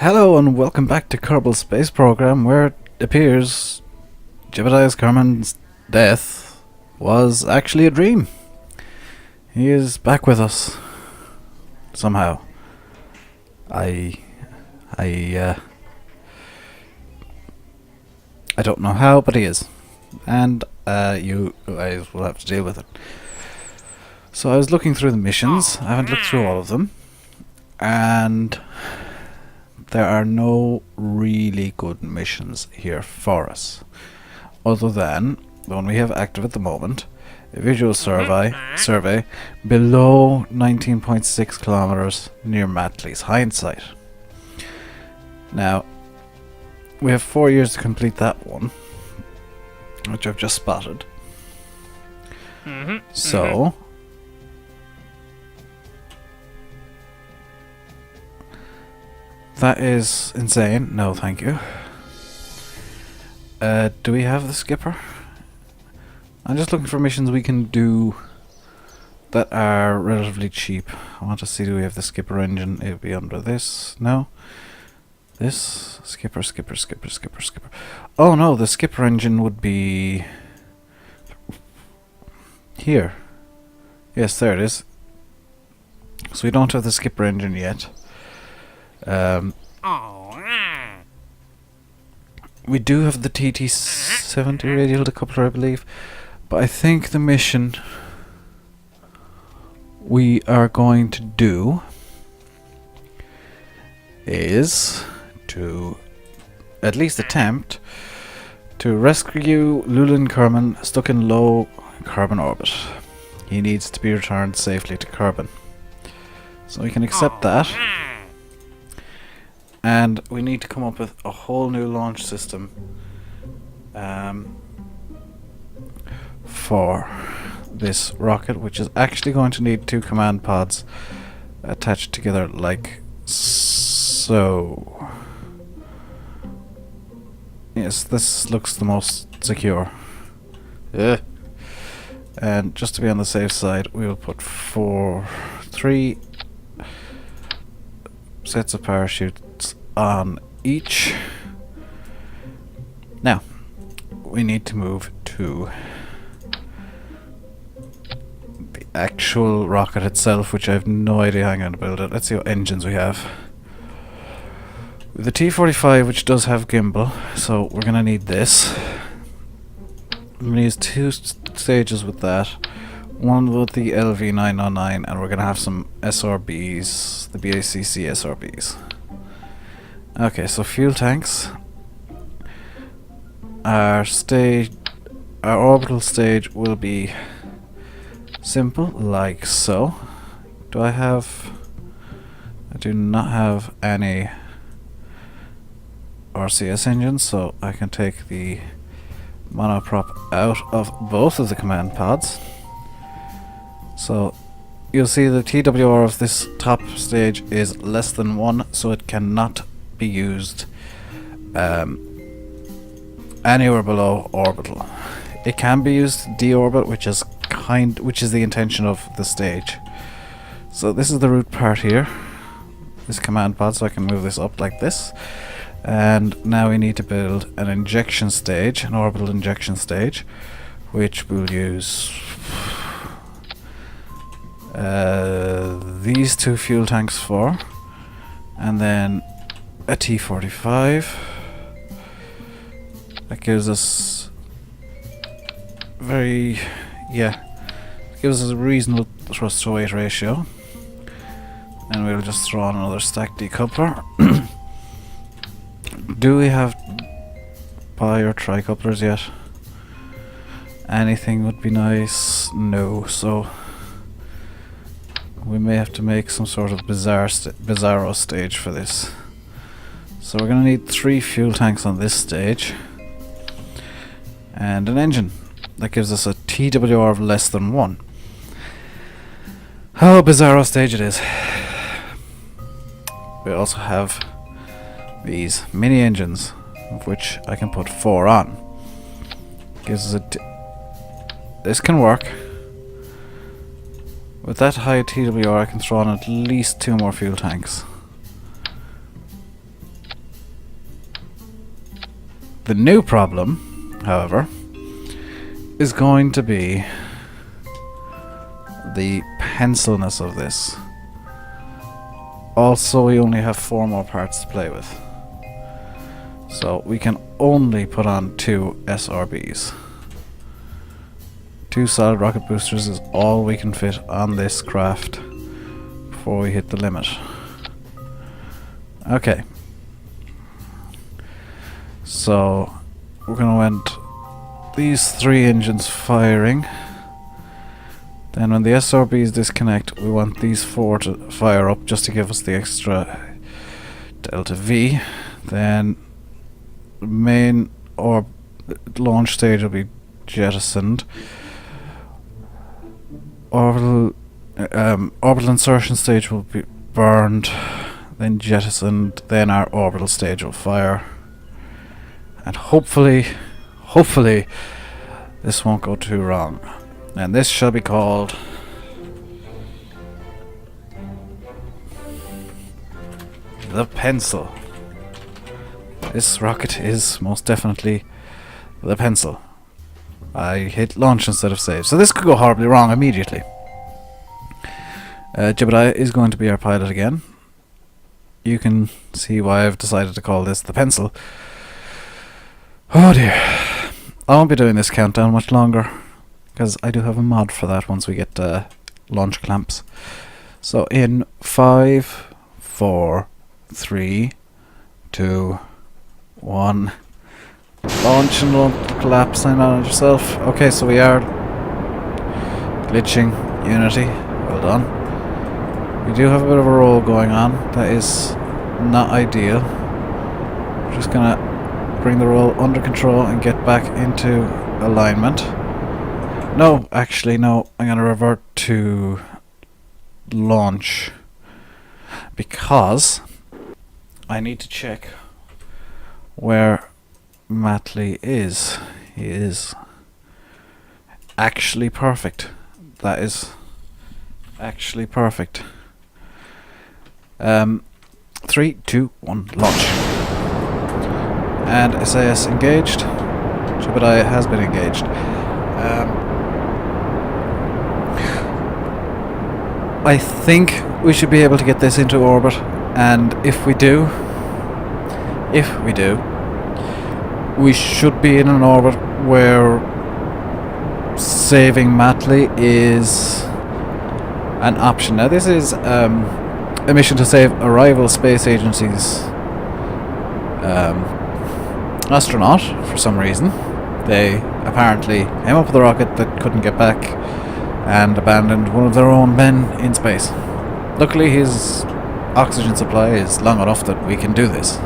Hello and welcome back to Kerbal Space Program, where it appears Jebediah Kerman's death was actually a dream. He is back with us somehow. I don't know how, but he is, and you guys will have to deal with it. So I was looking through the missions. I haven't looked through all of them, and there are no really good missions here for us, other than the one we have active at the moment, a visual survey below 19.6 kilometers near Matley's hindsight. Now, we have 4 years to complete that one, which I've just spotted. So, that is insane. No, thank you. Do we have the skipper? I'm just looking for missions we can do that are relatively cheap. I want to see, do we have the skipper engine? It would be under this. No? This? Skipper. Oh no, the skipper engine would be here. Yes, there it is. So we don't have the skipper engine yet. We do have the TT-70 radial decoupler, I believe, but I think the mission we are going to do is to at least attempt to rescue Llewellyn Kerman stuck in low carbon orbit. He needs to be returned safely to Kerbal. So we can accept that. And we need to come up with a whole new launch system for this rocket, which is actually going to need 2 command pods attached together like so. Yes, this looks the most secure. And just to be on the safe side, we will put 3 sets of parachutes on each. Now, we need to move to the actual rocket itself, which I have no idea how I'm going to build it. Let's see what engines we have. The T-45, which does have gimbal, so we're going to need this. I'm going to use 2 stages with that. One with the LV909, and we're going to have some SRBs, the BACC SRBs. Okay, so fuel tanks. Our orbital stage will be simple, like so. I do not have any RCS engines, so I can take the monoprop out of both of the command pods. So you'll see the TWR of this top stage is less than 1, so it cannot be used anywhere below orbital. It can be used to deorbit, which is the intention of the stage. So this is the root part here, this command pod, so I can move this up like this. And now we need to build an injection stage, an orbital injection stage, which we'll use these 2 fuel tanks for, and then a T-45. That gives us gives us a reasonable thrust to weight ratio, and we'll just throw on another stack decoupler. Do we have bi or tri-couplers yet? Anything would be nice. No, so we may have to make some sort of bizarro stage for this. So we're going to need 3 fuel tanks on this stage, and an engine. That gives us a TWR of less than 1. Oh, bizarro stage it is. We also have these mini engines, of which I can put 4 on. Gives us this can work. With that high TWR, I can throw on at least 2 more fuel tanks. The new problem, however, is going to be the pencilness of this. Also, we only have 4 more parts to play with. So we can only put on 2 SRBs. 2 solid rocket boosters is all we can fit on this craft before we hit the limit. Okay. So we're going to want these 3 engines firing. Then when the SRBs disconnect, we want these 4 to fire up just to give us the extra delta V. Then the main launch stage will be jettisoned. Orbital insertion stage will be burned, then jettisoned, then our orbital stage will fire. And hopefully, this won't go too wrong. And this shall be called the Pencil. This rocket is most definitely the Pencil. I hit launch instead of save. So this could go horribly wrong immediately. Jebediah is going to be our pilot again. You can see why I've decided to call this the Pencil. Oh dear. I won't be doing this countdown much longer, because I do have a mod for that once we get launch clamps. So in 5, 4, 3, 2, 1. Launch and don't collapse, sign on it yourself. Okay, so we are glitching Unity. Well done. We do have a bit of a roll going on. That is not ideal. We're just gonna bring the roll under control and get back into alignment. No, actually no. I'm gonna revert to launch because I need to check where Matley is. He is actually perfect. That is actually perfect. 3, 2, 1, launch. And SAS engaged. Jebediah has been engaged. I think we should be able to get this into orbit, and if we do, we should be in an orbit where saving Matley is an option. Now this is a mission to save a rival space agency's astronaut for some reason. They apparently came up with a rocket that couldn't get back and abandoned one of their own men in space. Luckily his oxygen supply is long enough that we can do this.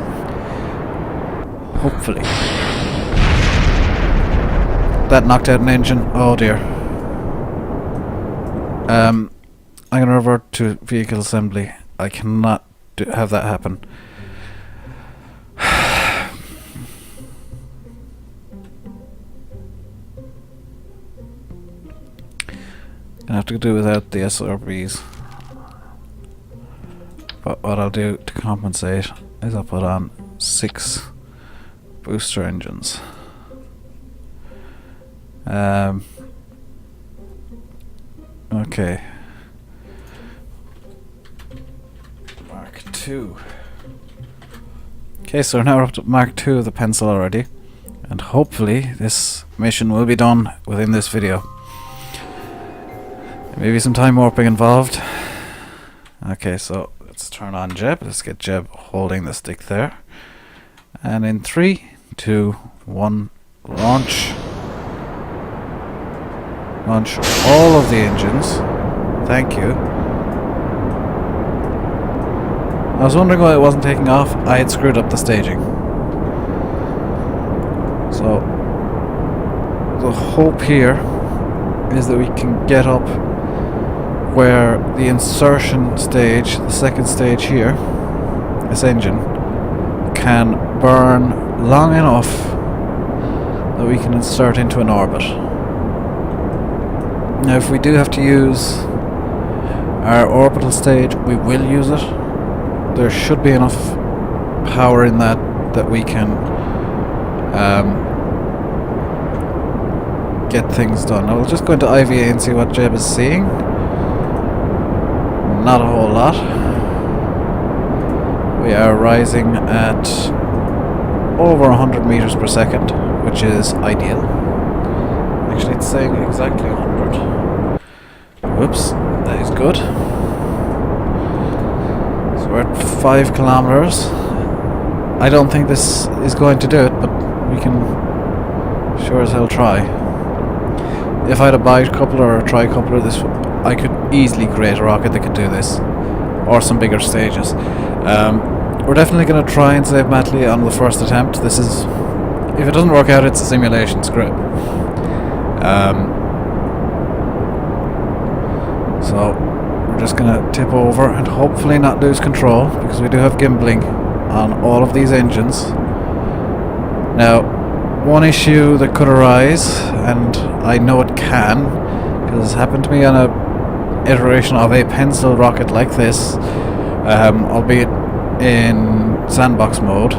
Hopefully. That knocked out an engine. Oh dear. I'm gonna revert to vehicle assembly. I cannot have that happen. Gonna have to do without the SRBs. But what I'll do to compensate is I'll put on 6 booster engines. Okay. Mark 2. Okay, so now we're up to Mark 2 of the Pencil already. And hopefully this mission will be done within this video. Maybe some time warping involved. Okay, so let's turn on Jeb. Let's get Jeb holding the stick there. And in 3, 2, 1, launch. Launch all of the engines. Thank you. I was wondering why it wasn't taking off. I had screwed up the staging. So the hope here is that we can get up where the insertion stage, the second stage here, this engine, can burn long enough that we can insert into an orbit. Now if we do have to use our orbital stage, we will use it. There should be enough power in that we can get things done. I will just go into IVA and see what Jeb is seeing. Not a whole lot. We are rising at over 100 meters per second, which is ideal. Actually, it's saying exactly 100. Whoops, that is good. So we're at 5 kilometers. I don't think this is going to do it, but we can sure as hell try. If I had a bicoupler or a tricoupler, this I could easily create a rocket that could do this, or some bigger stages. We're definitely going to try and save Matley on the first attempt. This is, if it doesn't work out, it's a simulation. Screw it. So we're just going to tip over and hopefully not lose control, because we do have gimbaling on all of these engines. Now, one issue that could arise, and I know it can, because it's happened to me on a iteration of a pencil rocket like this, albeit in sandbox mode.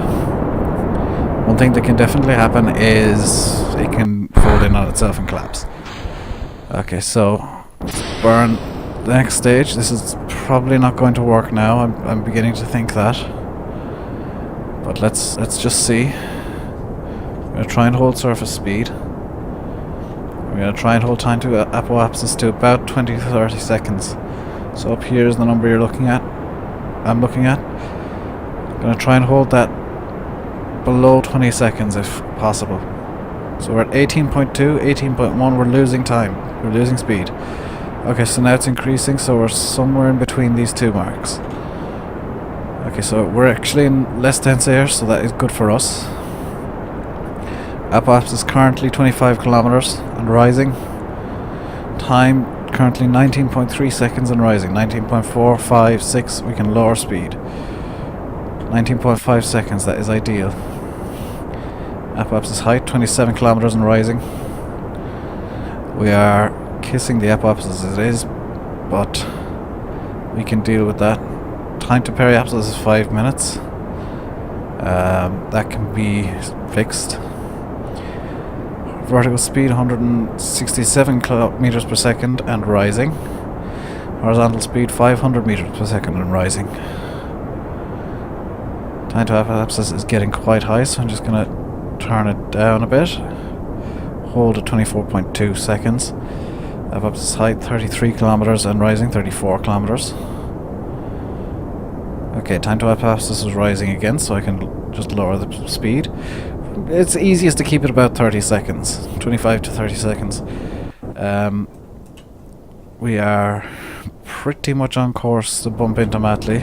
One thing that can definitely happen is it can fold in on itself and collapse. Okay, so let's burn the next stage. This is probably not going to work now. I'm beginning to think that, but let's just see. We're going to try and hold surface speed. We're going to try and hold time to apoapsis to about 20 to 30 seconds. So up here is the number I'm looking at. I'm going to try and hold that below 20 seconds if possible. So we're at 18.2, 18.1, we're losing time. We're losing speed. Okay, so now it's increasing, so we're somewhere in between these two marks. Okay, so we're actually in less dense air, so that is good for us. Apoapsis is currently 25 kilometers and rising. Time currently 19.3 seconds and rising. 19.4, 5, 6. We can lower speed. 19.5 seconds. That is ideal. Apoapsis height 27 kilometers and rising. We are kissing the apoapsis as it is, but we can deal with that. Time to periapsis is 5 minutes. That can be fixed. Vertical speed 167 kilometers per second and rising. Horizontal speed 500 meters per second and rising. Time to apoapsis is getting quite high, so I'm just going to turn it down a bit. Hold at 24.2 seconds. Apoapsis height 33 kilometers and rising 34 kilometers. Okay, time to apoapsis is rising again, so I can just lower the speed. It's easiest to keep it about 30 seconds, 25 to 30 seconds. We are pretty much on course to bump into Matley.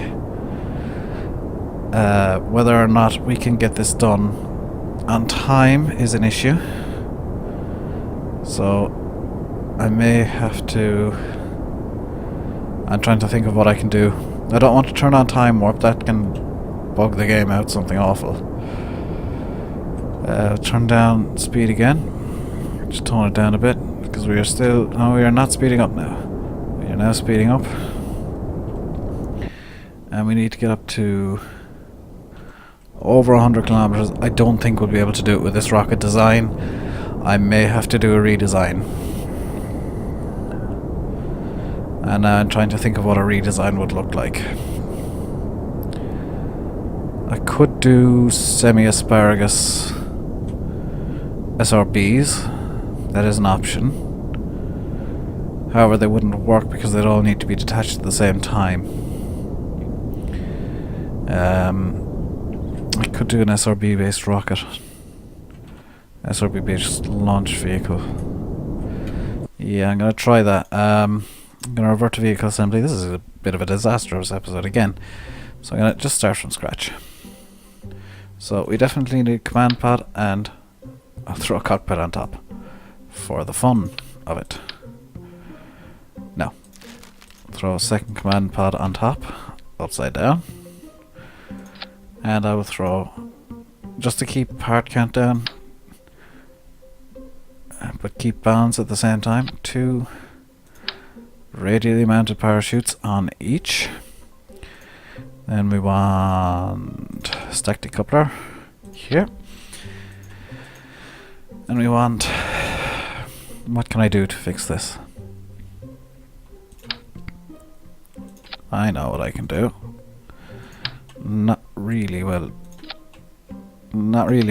Whether or not we can get this done on time is an issue. So I may have to... I'm trying to think of what I can do. I don't want to turn on time warp, that can bug the game out something awful. Turn down speed again. Just tone it down a bit, because we are still... No, we are not speeding up now. We are now speeding up. And we need to get up to over 100 kilometers. I don't think we'll be able to do it with this rocket design. I may have to do a redesign. And I'm trying to think of what a redesign would look like. I could do semi-asparagus SRBs. That is an option. However, they wouldn't work because they'd all need to be detached at the same time. I could do an SRB based rocket. SRB based launch vehicle. Yeah, I'm gonna try that. I'm gonna revert to vehicle assembly. This is a bit of a disastrous episode again. So I'm gonna just start from scratch. So we definitely need a command pod, and I'll throw a cockpit on top for the fun of it. Now, throw a second command pod on top, upside down, and I will throw, just to keep part count down, but keep balance at the same time, 2 radially mounted parachutes on each. Then we want stack decoupler here. And we want... What can I do to fix this? I know what I can do. Not really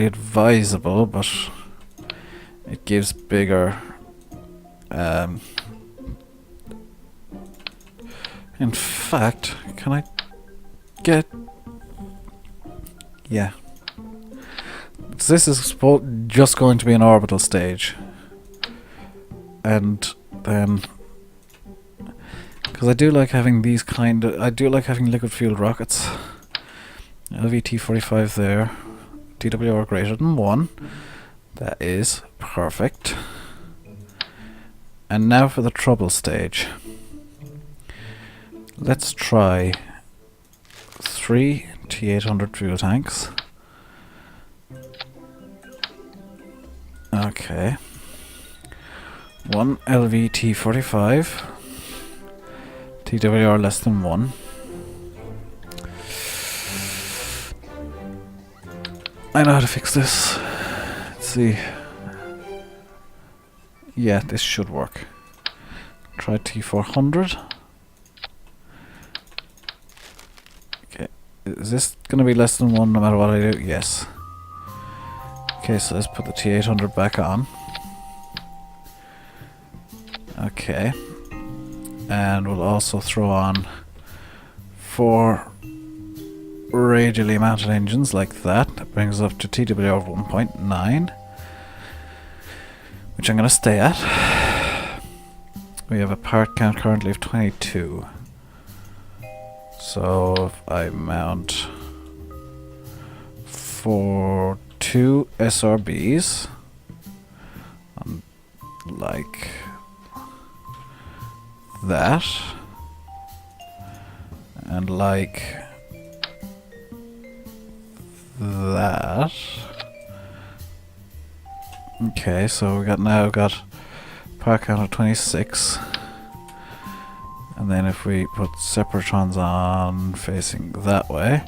advisable, but it gives bigger... in fact, can I get... Yeah. This is just going to be an orbital stage. And then... Because I do like having these kind of... I do like having liquid-fueled rockets. LVT-45 there. TWR greater than 1. That is perfect. And now for the trouble stage. Let's try 3 T800 fuel tanks. Okay. 1 LVT-45. TWR less than 1. I know how to fix this. Let's see. Yeah, this should work. Try T400. Okay, is this gonna be less than 1 no matter what I do? Yes. Okay, so let's put the T800 back on. Okay. And we'll also throw on 4 radially mounted engines like that. That brings us up to TWR 1.9, which I'm going to stay at. We have a part count currently of 22. So if I mount 2 SRBs, like that, and like that. Okay, so we now got power count of 26, and then if we put separatrons on facing that way,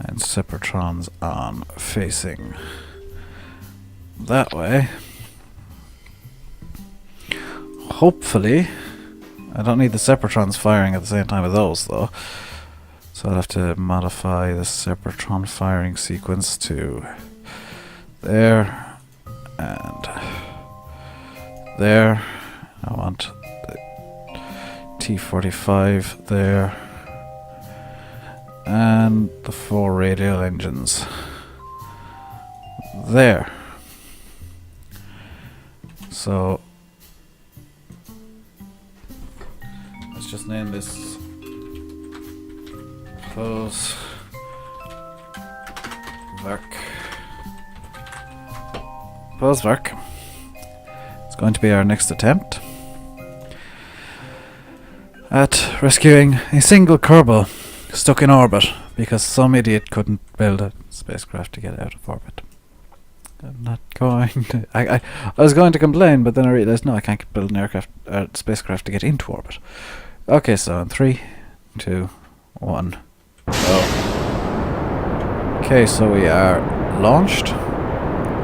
and separatrons on facing that way, hopefully. I don't need the separatrons firing at the same time as those though, so I'll have to modify the sepratron firing sequence to there and there. I want the T45 there and the 4 radial engines there. So let's just name this close work. Pose work. It's going to be our next attempt at rescuing a single Kerbal stuck in orbit because some idiot couldn't build a spacecraft to get out of orbit. I'm not going to... I was going to complain, but then I realized, no, I can't build an spacecraft to get into orbit. Okay, so in 3, 2, 1, go. Okay, so we are launched.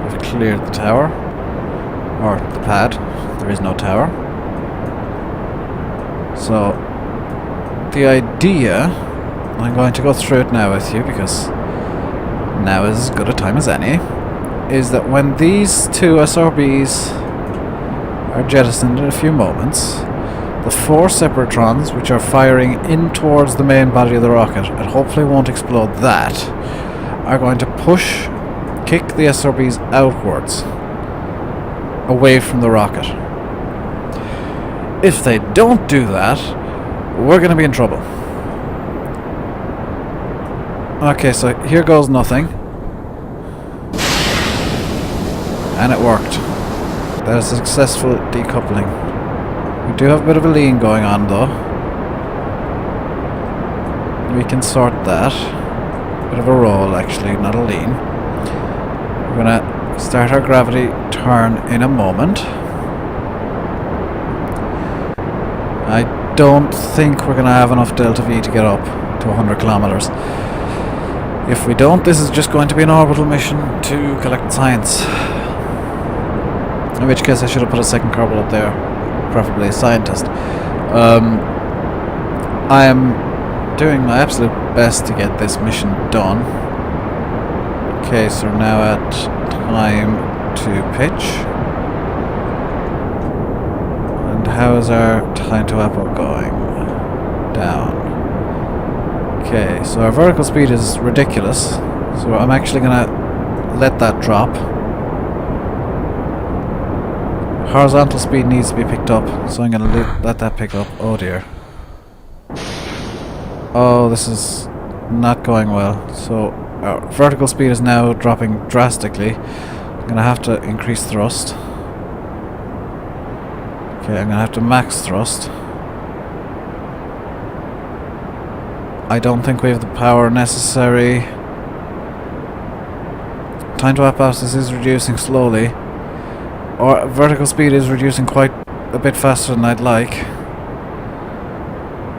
We've cleared the tower. Or the pad. There is no tower. So, the idea... I'm going to go through it now with you, because now is as good a time as any. Is that when these 2 SRBs are jettisoned in a few moments, the 4 separatrons, which are firing in towards the main body of the rocket, and hopefully won't explode that, are going to kick the SRBs outwards, away from the rocket. If they don't do that, we're going to be in trouble. Okay, so here goes nothing. And it worked. That is a successful decoupling. We do have a bit of a lean going on though. We can sort that. Bit of a roll actually, not a lean. We're gonna start our gravity turn in a moment. I don't think we're gonna have enough delta V to get up to 100 kilometers. If we don't, this is just going to be an orbital mission to collect science. In which case I should have put a second Kerbal up there, preferably a scientist. I am doing my absolute best to get this mission done. Okay, so we're now at time to pitch. And how is our time to Apo going? Down. Okay, so our vertical speed is ridiculous, so I'm actually gonna let that drop. Horizontal speed needs to be picked up, so I'm gonna let that pick up. Oh dear. Oh, this is not going well. So our vertical speed is now dropping drastically. I'm gonna have to increase thrust. Okay, I'm gonna have to max thrust. I don't think we have the power necessary. Time to apoptosis is reducing slowly. Or vertical speed is reducing quite a bit faster than I'd like.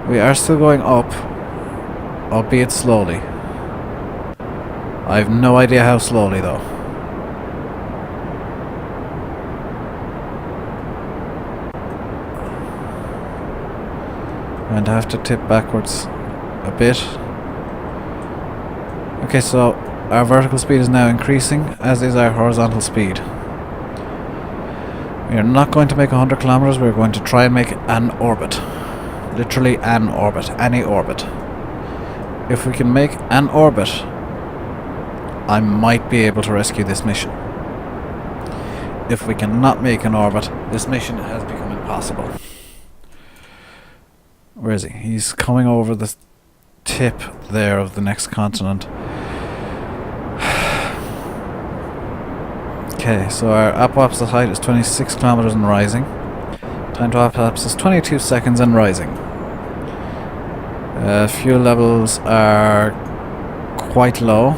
We are still going up, albeit slowly. I have no idea how slowly though. I'm going to have to tip backwards a bit. Okay, so our vertical speed is now increasing, as is our horizontal speed. We are not going to make 100 kilometers, we're going to try and make an orbit. Literally an orbit, any orbit. If we can make an orbit, I might be able to rescue this mission. If we cannot make an orbit, this mission has become impossible. Where is he? He's coming over the tip there of the next continent. Okay, so our apoptosis height is 26 kilometers and rising. Time to apoptosis is 22 seconds and rising. Fuel levels are quite low.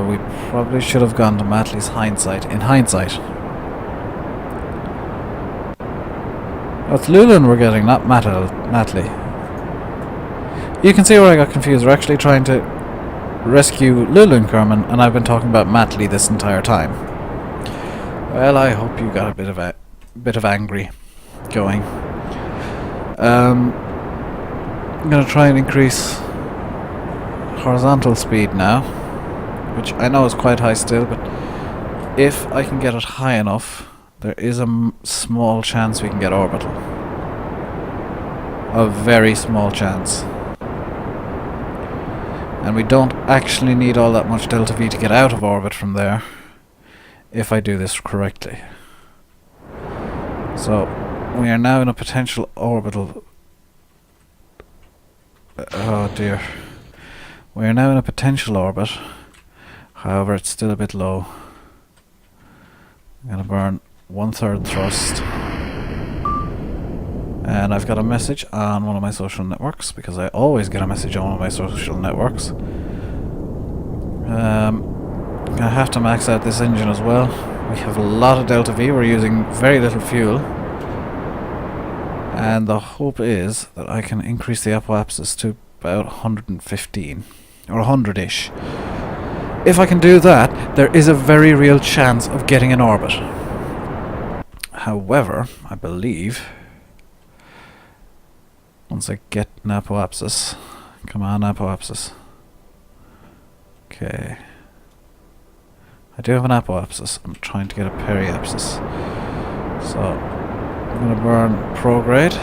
We probably should have gone to Matley's hindsight. In hindsight. Oh, it's Lulin we're getting, not Matley. You can see where I got confused. We're actually trying to rescue Lulin Kerman, and I've been talking about Matley this entire time. Well, I hope you got a bit of angry going. I'm gonna try and increase horizontal speed now, which I know is quite high still, but if I can get it high enough, there is a small chance we can get orbital. A very small chance. And we don't actually need all that much delta V to get out of orbit from there, if I do this correctly. So, we are now in a potential orbital... oh dear. We are now in a potential orbit. However, it's still a bit low. I'm gonna burn 1/3 thrust. And I've got a message on one of my social networks, because I always get a message on one of my social networks. I'm gonna have to max out this engine as well. We have a lot of delta V, we're using very little fuel. And the hope is that I can increase the apoptosis to about 115, or 100-ish. If I can do that, there is a very real chance of getting an orbit. However, I believe, once I get an apoapsis, come on apoapsis. Okay. I do have an apoapsis. I'm trying to get a periapsis. So, I'm going to burn prograde.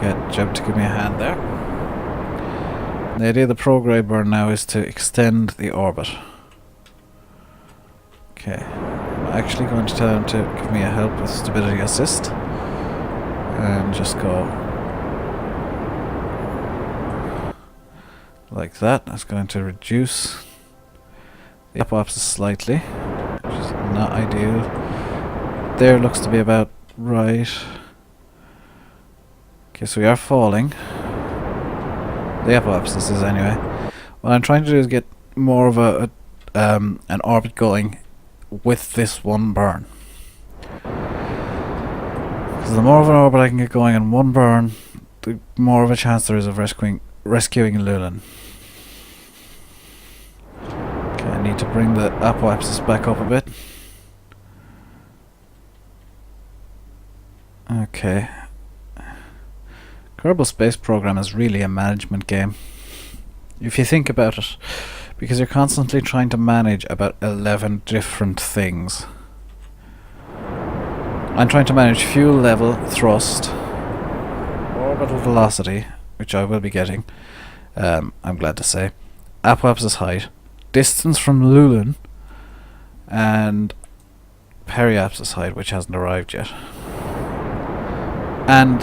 Get Jeb to give me a hand there. The idea of the prograde burn now is to extend the orbit. Okay. I'm actually going to tell him to give me a help with stability assist. And just go like that. That's going to reduce the apoptosis slightly, which is not ideal. There looks to be about right. Okay, so we are falling. The apoptosis is anyway. What I'm trying to do is get more of an orbit going with this one burn. Because the more of an orbit I can get going in one burn, the more of a chance there is of rescuing Llewellyn. Okay, I need to bring the apoapsis back up a bit. Okay. Kerbal Space Program is really a management game, if you think about it, because you're constantly trying to manage about 11 different things. I'm trying to manage fuel level, thrust, orbital velocity, which I will be getting, I'm glad to say, apoapsis height, distance from Llewellyn, and periapsis height, which hasn't arrived yet, and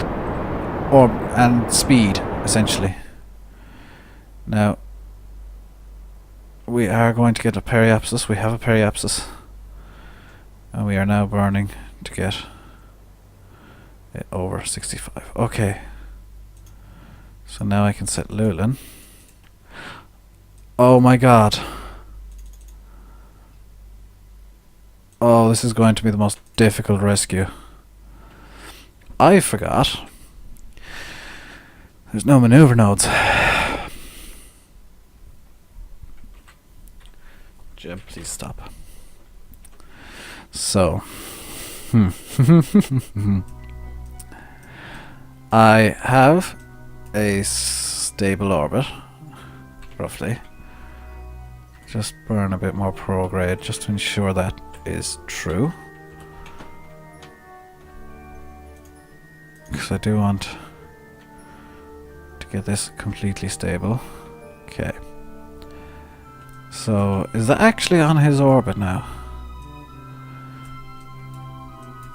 speed, essentially. Now, we are going to get a periapsis. We have a periapsis, and we are now burning to get it over 65. Okay. So now I can set Llewellyn. Oh my god. Oh, this is going to be the most difficult rescue. I forgot. There's no maneuver nodes. Jeb, please stop. So. I have a stable orbit, roughly. Just burn a bit more prograde just to ensure that is true. Because I do want to get this completely stable. Okay. So, is that actually on his orbit now?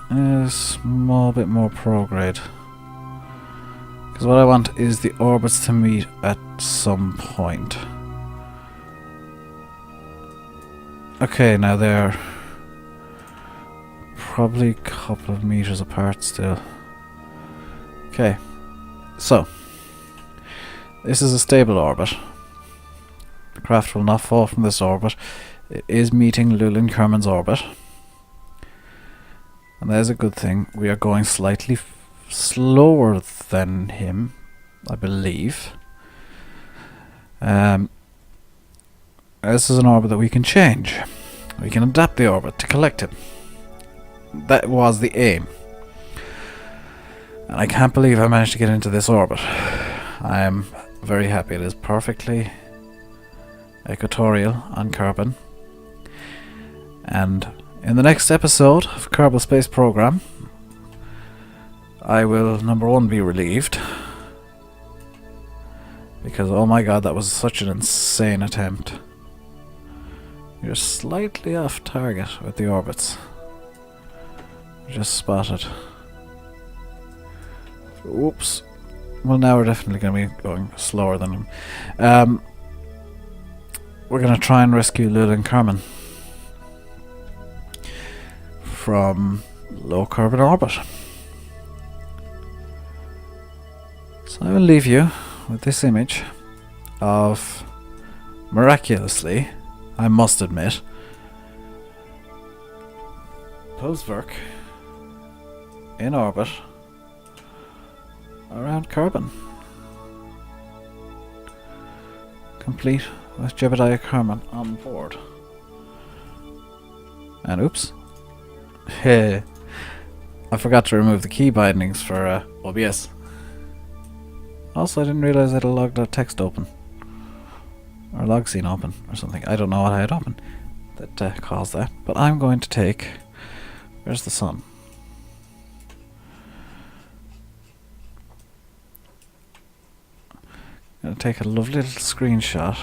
A small bit more prograde. Because what I want is the orbits to meet at some point. Okay, now they're probably a couple of meters apart still. Okay, so this is a stable orbit. The craft will not fall from this orbit. It is meeting Llewellyn Kerman's orbit. And that is a good thing. We are going slightly slower than him, I believe. This is an orbit that we can change. We can adapt the orbit to collect him. That was the aim. And I can't believe I managed to get into this orbit. I am very happy. It is perfectly equatorial on Kerbal. And in the next episode of Kerbal Space Program, I will, number one, be relieved. Because, oh my god, that was such an insane attempt. You're slightly off target with the orbits. Just spotted. Oops. Well, now we're definitely going to be going slower than him. We're going to try and rescue Llewellyn Kerman from low Kerbal orbit. So I will leave you with this image of, miraculously, I must admit, Pulswerk in orbit around Kerbal, complete with Jebediah Kerman on board. And oops, I forgot to remove the key bindings for OBS. Also, I didn't realize I had a log.txt open. Or log scene open, or something. I don't know what I had open that caused that. But I'm going to take... Where's the sun? I'm going to take a lovely little screenshot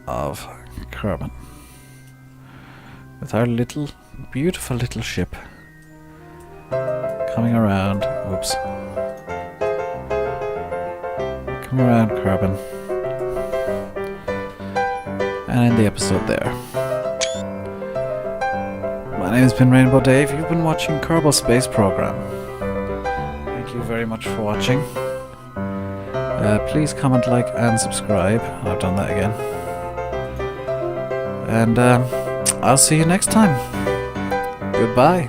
of Kerbal with our little, beautiful little ship coming around. Oops. Coming around Kerbal, and end the episode there. My name has been Rainbow Dave. You've been watching Kerbal Space Program. Thank you very much for watching. Please comment, like, and subscribe. I've done that again. And I'll see you next time. Goodbye.